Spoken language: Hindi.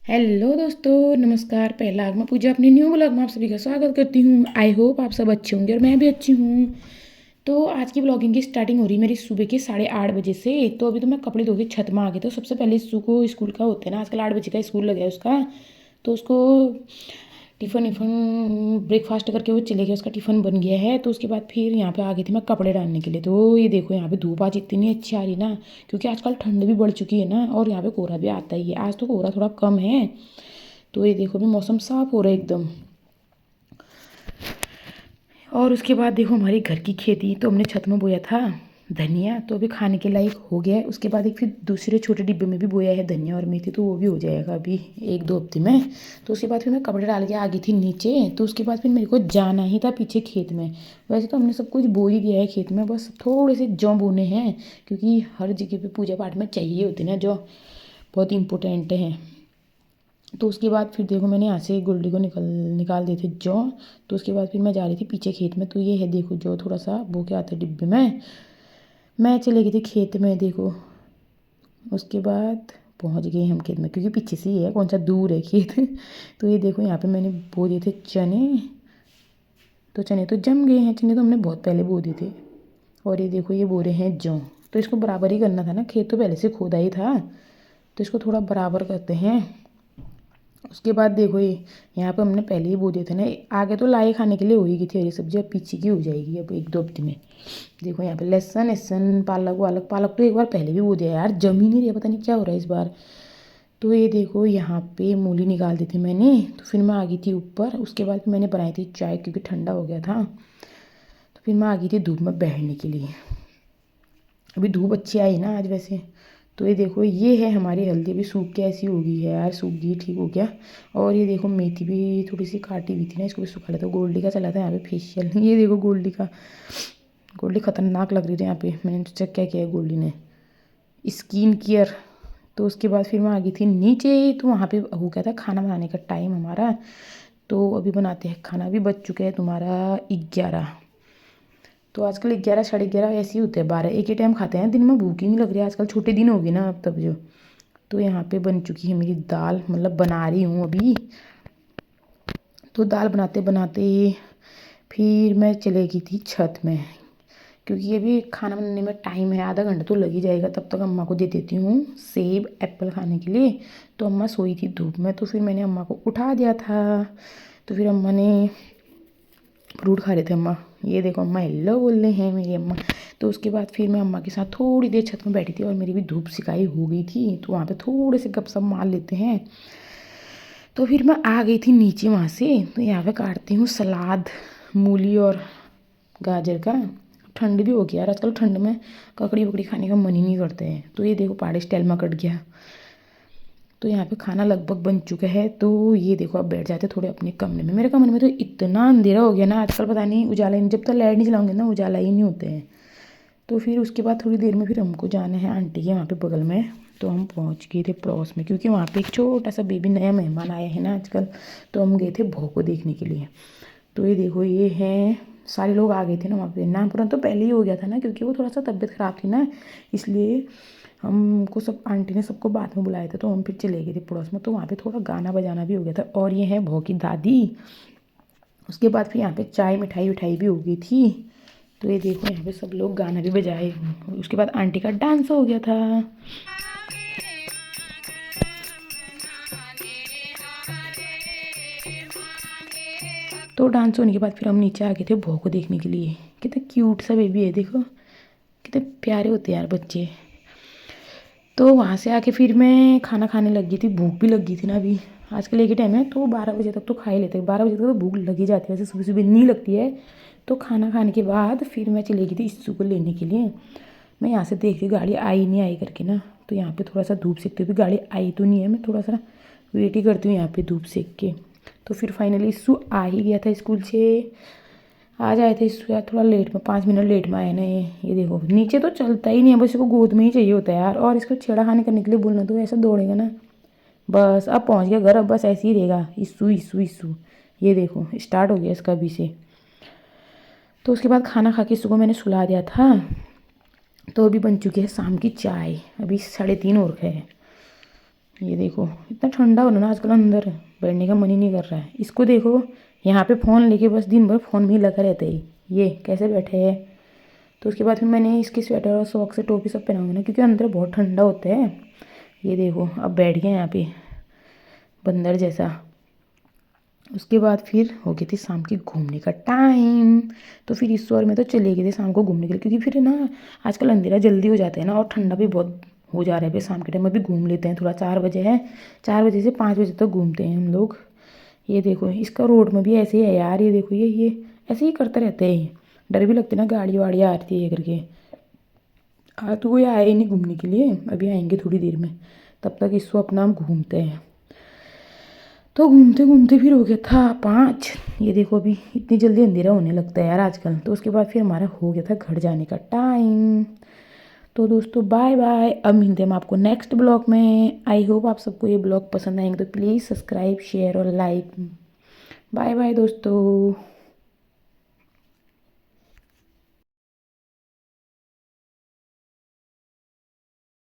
हेलो दोस्तों, नमस्कार। पहला आग मैं पूजा अपने न्यू ब्लॉग में आप सभी का स्वागत करती हूँ। आई होप आप सब अच्छे होंगे और मैं भी अच्छी हूँ। तो आज की ब्लॉगिंग की स्टार्टिंग हो रही है मेरी सुबह के 8:30 बजे से। तो अभी तो मैं कपड़े धो के छत में आ गई। तो सबसे पहले इस्सू को स्कूल का होता है ना, आजकल 8 बजे का स्कूल लगा है उसका। तो उसको टिफ़िन विफ़न ब्रेकफास्ट करके वो चले गया, उसका टिफ़िन बन गया है। तो उसके बाद फिर यहाँ पे आ गई थी मैं कपड़े डालने के लिए। तो ये देखो यहाँ पे धूप आज इतनी अच्छी आ रही ना, क्योंकि आजकल ठंड भी बढ़ चुकी है ना, और यहाँ पे कोहरा भी आता ही है। आज तो कोहरा थोड़ा कम है। तो ये देखो भी मौसम साफ हो रहा है एकदम। और उसके बाद देखो हमारी घर की खेती, तो हमने छत में बोया था धनिया, तो अभी खाने के लायक हो गया है। उसके बाद एक फिर दूसरे छोटे डिब्बे में भी बोया है धनिया और मेथी, तो वो भी हो जाएगा अभी 1-2 हफ्ते में। तो उसके बाद फिर मैं कपड़े डाल के आ गई थी नीचे। तो उसके बाद फिर मेरे को जाना ही था पीछे खेत में। वैसे तो हमने सब कुछ बो ही दिया है खेत में, बस थोड़े से जौ बोने हैं, क्योंकि हर जगह पे पूजा पाठ में चाहिए होते ना जो, बहुत इंपॉर्टेंट हैं। तो उसके बाद फिर देखो मैंने यहाँ से गोल्डी को निकाल दिए थे जौ। तो उसके बाद फिर मैं जा रही थी पीछे खेत में। तो ये है देखो जो थोड़ा सा बो के आते डिब्बे में। मैं चले गई थी खेत में देखो। उसके बाद पहुँच गए हम खेत में, क्योंकि पीछे से ही है, कौन सा दूर है खेत। तो ये देखो यहाँ पे मैंने बो दिए थे चने। तो चने तो जम गए हैं, चने तो हमने बहुत पहले बो दिए थे। और ये देखो ये बो रहे हैं जौ। तो इसको बराबर ही करना था ना, खेत तो पहले से खोदा ही था। तो इसको थोड़ा बराबर करते हैं। उसके बाद देखो ये यहाँ पे हमने पहले ही बो दिए थे ना। आगे तो लाई खाने के लिए हो ही गई थी हरी सब्जी, अब पीछे की हो जाएगी अब 1-2 हफ्ते में। देखो यहाँ पे लहसुन लहसुन पालक वालक, पालक तो एक बार पहले भी बो दिया यार, जम ही नहीं रहा, पता नहीं क्या हो रहा है इस बार। तो ये देखो यहाँ पे मूली निकाल दी थी मैंने। तो फिर मैं आ गई थी ऊपर। उसके बाद मैंने बनाई थी चाय, क्योंकि ठंडा हो गया था। तो फिर मैं आ गई थी धूप में बैठने के लिए। अभी धूप अच्छी आई ना आज वैसे। तो ये देखो ये है हमारी हल्दी, अभी सूख के ऐसी हो गई है यार, सूख गई, ठीक हो गया। और ये देखो मेथी भी थोड़ी सी काटी हुई थी ना, इसको भी सुखा लेता। गोल्डी का चला था यहाँ पे फेशियल। ये देखो गोल्डी का, गोल्डी खतरनाक लग रही थी यहाँ पे। मैंने चेक क्या किया है गोल्डी ने, स्किन केयर। तो उसके बाद फिर मैं आ गई थी नीचे। तो वहाँ पे हो गया था खाना बनाने का टाइम हमारा। तो अभी बनाते हैं खाना। अभी बज चुका है तुम्हारा 11। तो आजकल 11 11:30 ऐसे ही होते हैं, 12 एक ही टाइम खाते हैं। दिन में भूख ही नहीं लग रही है आजकल, छोटे दिन हो गए ना अब तब जो। तो यहाँ पे बन चुकी है मेरी दाल, मतलब बना रही हूँ अभी। तो दाल बनाते बनाते फिर मैं चले गई थी छत में, क्योंकि अभी खाना बनाने में टाइम है, आधा घंटा तो लग ही जाएगा। तब तक अम्मा को दे देती हूँ सेब एप्पल खाने के लिए। तो अम्मा सोई थी धूप में, तो फिर मैंने अम्मा को उठा दिया था। तो फिर अम्मा ने फ्रूट खा रहे थे अम्मा। ये देखो अम्मा हेलो बोल रहे हैं मेरी अम्मा। तो उसके बाद फिर मैं अम्मा के साथ थोड़ी देर छत में बैठी थी, और मेरी भी धूप सिकाई हो गई थी। तो वहाँ पे थोड़े से गपशप मार लेते हैं। तो फिर मैं आ गई थी नीचे वहाँ से। तो यहाँ पे काटती हूँ सलाद, मूली और गाजर का। ठंड भी हो गया यार आजकल, ठंड में ककड़ी वकड़ी खाने का मन ही नहीं करते हैं। तो ये देखो पहाड़ी स्टाइल में कट गया। तो यहाँ पे खाना लगभग बन चुका है। तो ये देखो अब बैठ जाते थोड़े अपने कमरे में। मेरे कमरे में तो इतना अंधेरा हो गया ना आजकल, पता नहीं उजाला ही, जब तक लाइट नहीं चलाऊंगे ना उजाला ही नहीं होते हैं। तो फिर उसके बाद थोड़ी देर में फिर हमको जाना है आंटी के वहाँ पे बगल में। तो हम पहुँच गए थे पड़ोस में, क्योंकि वहाँ पे एक छोटा सा बेबी नया मेहमान आया है ना आजकल। तो हम गए थे बहू को देखने के लिए। तो ये देखो ये हैं, सारे लोग आ गए थे ना वहाँ पे। नामपुरन तो पहले ही हो गया था ना, क्योंकि वो थोड़ा सा तबीयत ख़राब थी ना, इसलिए हमको सब आंटी ने सबको बाद में बुलाया था। तो हम फिर चले गए थे पड़ोस में। तो वहाँ पे थोड़ा गाना बजाना भी हो गया था। और ये है बहू की दादी। उसके बाद फिर यहाँ पे चाय मिठाई उठाई भी हो गई थी। तो ये देखो यहाँ पे सब लोग गाना भी बजाए। उसके बाद आंटी का डांस हो गया था। तो डांस होने के बाद फिर हम नीचे आ गए थे बहू को देखने के लिए। कितना क्यूट सा बेबी है देखो, कितने प्यारे होते हैं यार बच्चे। तो वहाँ से आके फिर मैं खाना खाने लग गई थी, भूख भी लग गई थी ना अभी। आजकल एक ही टाइम है, तो 12 बजे तक तो खा ही लेते हैं। 12 बजे तक तो भूख लगी जाती है, वैसे सुबह सुबह नहीं लगती है। तो खाना खाने के बाद फिर मैं चली गई थी इस्सू को लेने के लिए। मैं यहाँ से देखती गाड़ी आई नहीं आई करके ना। तो यहाँ पे थोड़ा सा धूप सेकती हूँ, गाड़ी आई तो नहीं है, मैं थोड़ा सा वेट ही करती हूँ यहाँ पे धूप सेक के। तो फिर फाइनली इस्सू आ ही गया था स्कूल से। आज आए थे इस्सू यार थोड़ा लेट में, 5 मिनट लेट में आए ना ये देखो नीचे तो चलता ही नहीं है, बस इसको गोद में ही चाहिए होता है यार। और इसको छेड़ा खाने करने के लिए बोलना तो ऐसा दौड़ेगा ना। बस अब पहुँच गया घर, अब बस ऐसे ही रहेगा इस्सू इस्सू इस्सू। ये देखो स्टार्ट हो गया इसका अभी से। तो उसके बाद खाना खा के इसको मैंने सुला दिया था। तो अभी बन चुकी है शाम की चाय, अभी 3:30 हो रखे हैं। ये देखो इतना ठंडा हो रहा ना आजकल, अंदर बैठने का मन ही नहीं कर रहा है। इसको देखो यहाँ पे फ़ोन लेके बस दिन भर फ़ोन में ही लगा रहता है। ये कैसे बैठे है। तो उसके बाद फिर मैंने इसकी स्वेटर और सॉक्स से टोपी सब पहनाऊंगी ना, क्योंकि अंदर बहुत ठंडा होता है। ये देखो अब बैठ गए यहाँ पे बंदर जैसा। उसके बाद फिर हो गई थी शाम की घूमने का टाइम। तो फिर इस और में तो चले गए थे शाम को घूमने के लिए, क्योंकि फिर ना आजकल अंधेरा जल्दी हो जाता है ना, और ठंडा भी बहुत हो जा रहा है। फिर शाम के टाइम में भी घूम लेते हैं थोड़ा, 4 बजे है, 4 बजे से 5 बजे तक घूमते हैं हम लोग। ये देखो इसका रोड में भी ऐसे ही है यार। ये देखो ये ऐसे ही करते रहते हैं। डर भी लगता है ना, गाड़ी वाड़ी आ रही है करके। तो कोई आए ही नहीं घूमने के लिए, अभी आएंगे थोड़ी देर में। तब तक इसको अपना हम घूमते हैं। तो घूमते घूमते फिर हो गया था 5। ये देखो अभी इतनी जल्दी अंधेरा होने लगता है यार आजकल। तो उसके बाद फिर हमारा हो गया था घर जाने का टाइम। तो दोस्तों बाय बाय, अब मिलते हैं हम आपको नेक्स्ट ब्लॉग में। आई होप आप सबको ये ब्लॉग पसंद आएंगे, तो प्लीज़ सब्सक्राइब शेयर और लाइक। बाय बाय दोस्तों।